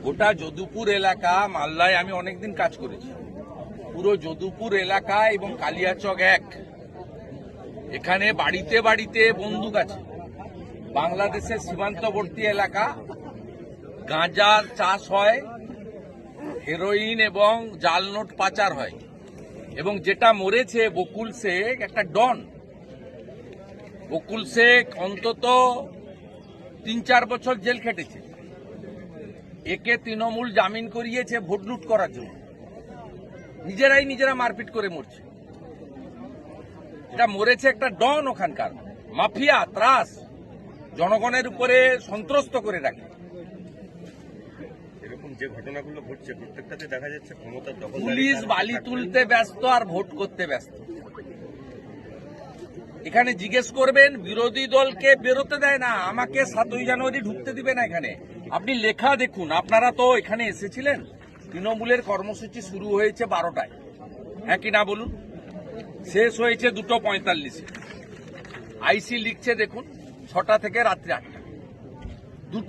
গোটা যদুপুর এলাকা মালদায় আমি অনেকদিন কাজ করেছি। পুরো যদুপুর এলাকা এবং কালিয়াচক এখানে বাড়িতে বাড়িতে বন্দুক আছে। বাংলাদেশের সীমান্তবর্তী এলাকা, গাঁজার চাষ হয়, হেরোইন এবং জাল নোট পাচার হয়। এবং যেটা মরেছে বকুল শেখ, একটা ডন। বকুল শেখ অন্তত ৩-৪ বছর জেল খেটেছে। একে তৃণমূল জামিন করিয়েছে ভোট লুট করার জন্য। নিজেরা মারপিট করে মরছে। এটা মরেছে একটা ডন, ওখানকার মাফিয়া, ত্রাস, জনগণের উপরে সন্ত্রস্ত করে রাখে। এরকম যে ঘটনাগুলো ঘটছে প্রত্যেকটাতে দেখা যাচ্ছে ক্ষমতার দখল। পুলিশ বালি তুলতে ব্যস্ত আর ভোট করতে ব্যস্ত। এখানে জিজ্ঞেস করবেন, বিরোধী দলকে বেরোতে দেয় না, আমাকে 7ই জানুয়ারি ঢুকতে দিবে না এখানে। আপনি লেখা দেখুন, আপনারা তো এখানে এসেছিলেন। তৃণমূলের কর্মসূচি শুরু হয়েছে 12টায়, হ্যাঁ কি না বলুন? শেষ হয়েছে 2:45-এ। আইসি লিখছে দেখুন, 6টা থেকে রাত্রি 8টা। 2